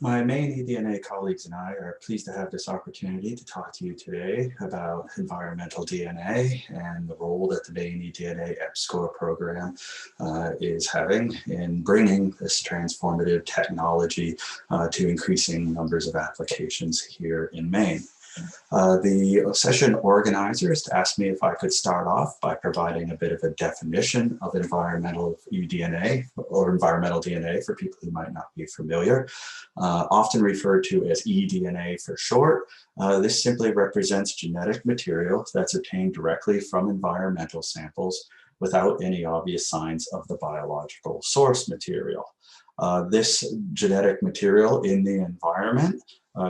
My Maine-eDNA colleagues and I are pleased to have this opportunity to talk to you today about environmental DNA and the role that the Maine-eDNA EPSCoR program is having in bringing this transformative technology to increasing numbers of applications here in Maine. The session organizers asked me if I could start off by providing a bit of a definition of environmental eDNA or environmental DNA for people who might not be familiar, often referred to as eDNA for short. This simply represents genetic material that's obtained directly from environmental samples without any obvious signs of the biological source material. This genetic material in the environment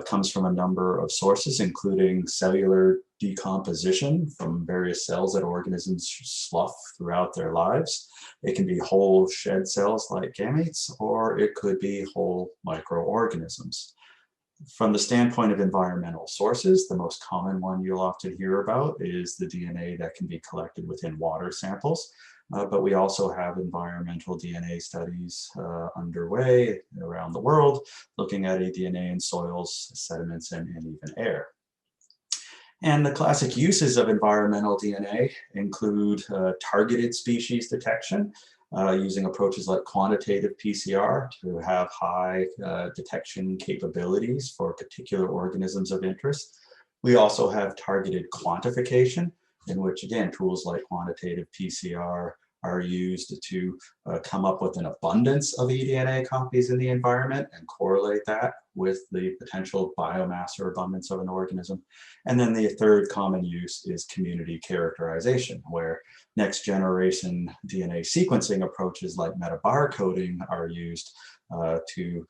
comes from a number of sources, including cellular decomposition from various cells that organisms slough throughout their lives. It can be whole shed cells like gametes, or it could be whole microorganisms. From the standpoint of environmental sources, the most common one you'll often hear about is the DNA that can be collected within water samples. But we also have environmental DNA studies underway around the world, looking at eDNA in soils, sediments, and even air. And the classic uses of environmental DNA include targeted species detection, using approaches like quantitative PCR to have high detection capabilities for particular organisms of interest. We also have targeted quantification, in which, again, tools like quantitative PCR are used to come up with an abundance of eDNA copies in the environment and correlate that with the potential biomass or abundance of an organism. And then the third common use is community characterization, where next generation DNA sequencing approaches like metabarcoding are used to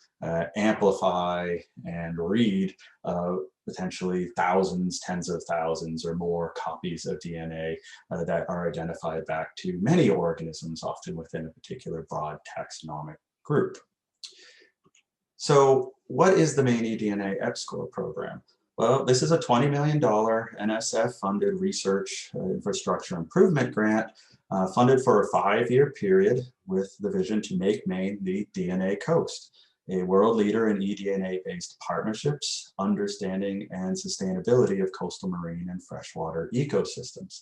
amplify and read potentially thousands, tens of thousands or more copies of DNA that are identified back to many organisms, often within a particular broad taxonomic group. So what is the Maine-eDNA EPSCoR program? Well, this is a $20 million NSF-funded research infrastructure improvement grant funded for a 5-year period with the vision to make Maine the DNA Coast, a world leader in eDNA-based partnerships, understanding, and sustainability of coastal marine and freshwater ecosystems.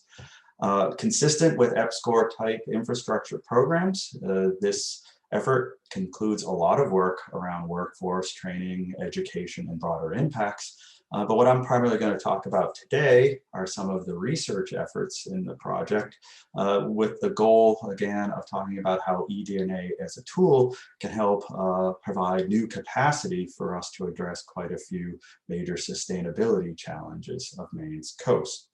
Consistent with EPSCoR type infrastructure programs, this effort includes a lot of work around workforce training, education, and broader impacts. But what I'm primarily going to talk about today are some of the research efforts in the project, with the goal, again, of talking about how eDNA as a tool can help provide new capacity for us to address quite a few major sustainability challenges of Maine's coast.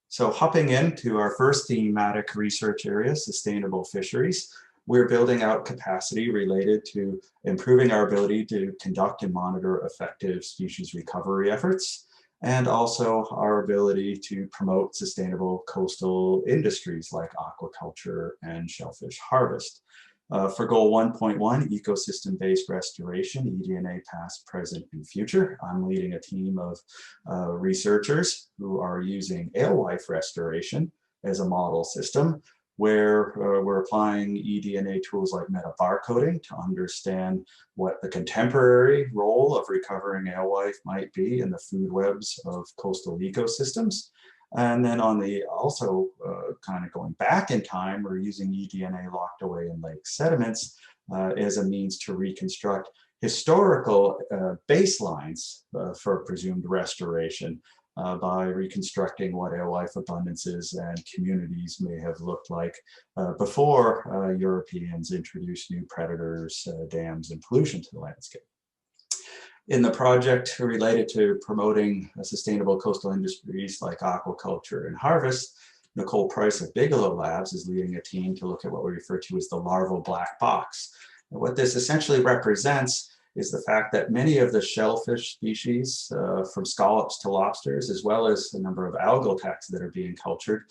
So hopping into our first thematic research area, sustainable fisheries, we're building out capacity related to improving our ability to conduct and monitor effective species recovery efforts, and also our ability to promote sustainable coastal industries like aquaculture and shellfish harvest. For goal 1.1, ecosystem-based restoration, eDNA past, present, and future, I'm leading a team of researchers who are using alewife restoration as a model system, where we're applying eDNA tools like metabarcoding to understand what the contemporary role of recovering alewife might be in the food webs of coastal ecosystems. And then on the also kind of going back in time, we're using eDNA locked away in lake sediments as a means to reconstruct historical baselines for presumed restoration, by reconstructing what alewife abundances and communities may have looked like before Europeans introduced new predators, dams, and pollution to the landscape. In the project related to promoting sustainable coastal industries like aquaculture and harvest, Nicole Price of Bigelow Labs is leading a team to look at what we refer to as the larval black box. And what this essentially represents is the fact that many of the shellfish species, from scallops to lobsters, as well as a number of algal taxa that are being cultured,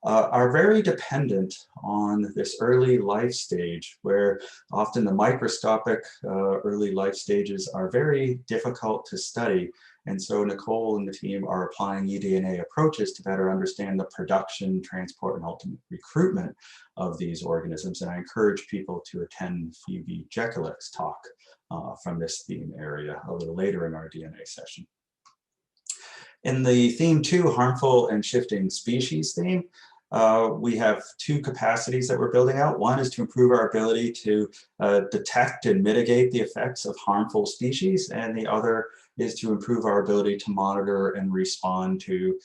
are very dependent on this early life stage, where often the microscopic early life stages are very difficult to study. And so Nicole and the team are applying eDNA approaches to better understand the production, transport, and ultimate recruitment of these organisms. And I encourage people to attend Phoebe Jekylek's talk from this theme area a little later in our DNA session. In the theme 2, harmful and shifting species theme, we have two capacities that we're building out. One is to improve our ability to detect and mitigate the effects of harmful species, and the other is to improve our ability to monitor and respond to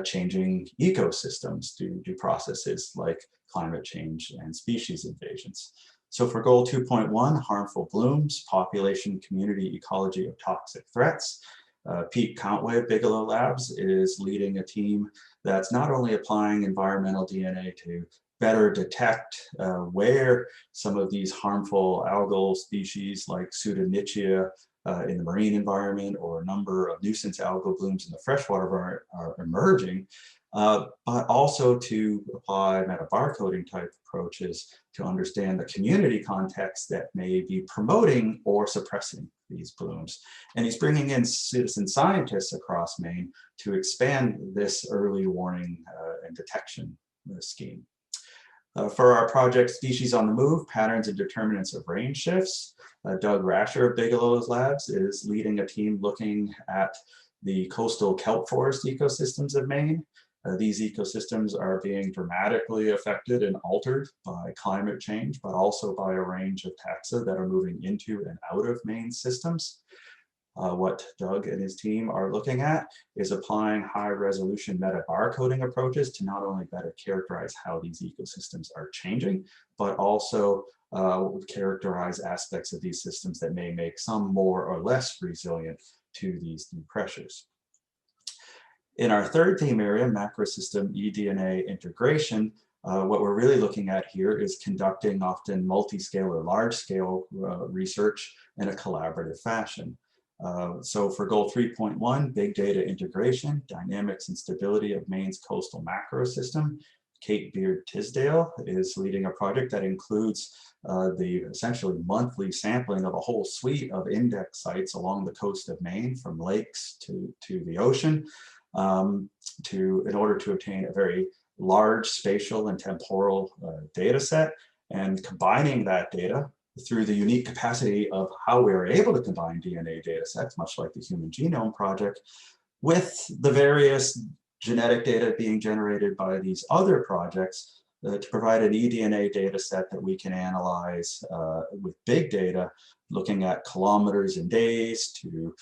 changing ecosystems due to processes like climate change and species invasions. So for goal 2.1, harmful blooms, population, community, ecology of toxic threats, Pete Countway of Bigelow Labs is leading a team that's not only applying environmental DNA to better detect where some of these harmful algal species like Pseudonychia in the marine environment or a number of nuisance algal blooms in the freshwater are emerging, but also to apply metabarcoding type approaches to understand the community context that may be promoting or suppressing these blooms. And he's bringing in citizen scientists across Maine to expand this early warning and detection scheme. For our project Species on the Move, Patterns and Determinants of Range Shifts, Doug Rasher of Bigelow's Labs is leading a team looking at the coastal kelp forest ecosystems of Maine. These ecosystems are being dramatically affected and altered by climate change, but also by a range of taxa that are moving into and out of Maine systems. What Doug and his team are looking at is applying high-resolution meta-barcoding approaches to not only better characterize how these ecosystems are changing, but also characterize aspects of these systems that may make some more or less resilient to these new pressures. In our third theme area, macrosystem eDNA integration, what we're really looking at here is conducting often multi-scale or large-scale research in a collaborative fashion. So for goal 3.1, big data integration, dynamics and stability of Maine's coastal macro system, Kate Beard-Tisdale is leading a project that includes the essentially monthly sampling of a whole suite of index sites along the coast of Maine, from lakes to the ocean, in order to obtain a very large spatial and temporal data set, and combining that data through the unique capacity of how we are able to combine DNA data sets, much like the Human Genome Project, with the various genetic data being generated by these other projects to provide an eDNA data set that we can analyze with big data, looking at kilometers and days to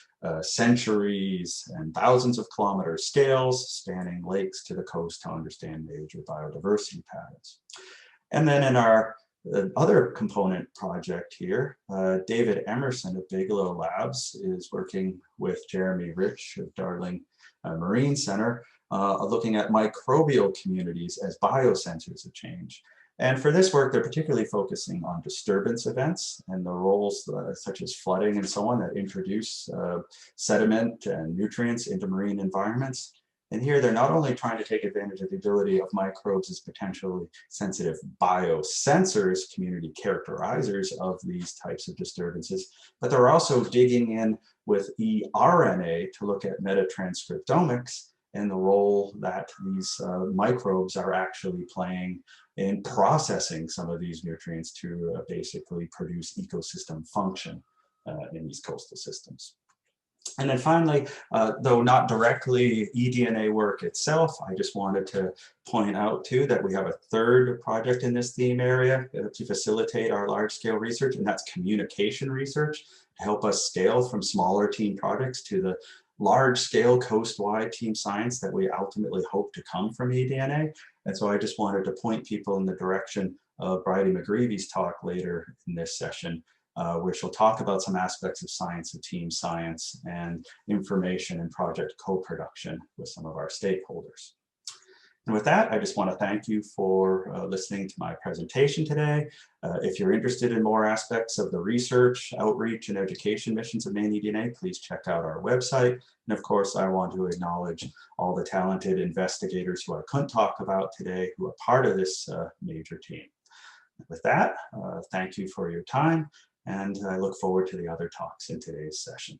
centuries and thousands of kilometer scales, spanning lakes to the coast to understand major biodiversity patterns. And then in our other component project here, David Emerson of Bigelow Labs is working with Jeremy Rich of Darling Marine Center, looking at microbial communities as biosensors of change. And for this work, they're particularly focusing on disturbance events and the roles such as flooding and so on that introduce sediment and nutrients into marine environments. And here they're not only trying to take advantage of the ability of microbes as potentially sensitive biosensors, community characterizers of these types of disturbances, but they're also digging in with eRNA to look at metatranscriptomics and the role that these microbes are actually playing in processing some of these nutrients to basically produce ecosystem function in these coastal systems. And then finally, though not directly eDNA work itself, I just wanted to point out too that we have a third project in this theme area to facilitate our large-scale research, and that's communication research to help us scale from smaller team projects to the large-scale coast-wide team science that we ultimately hope to come from eDNA. And so I just wanted to point people in the direction of Bridie McGreevy's talk later in this session, where she'll talk about some aspects of science of team science and information and project co-production with some of our stakeholders. And with that, I just want to thank you for listening to my presentation today. If you're interested in more aspects of the research, outreach, and education missions of Maine-eDNA, please check out our website. And of course, I want to acknowledge all the talented investigators who I couldn't talk about today who are part of this major team. With that, thank you for your time, and I look forward to the other talks in today's session.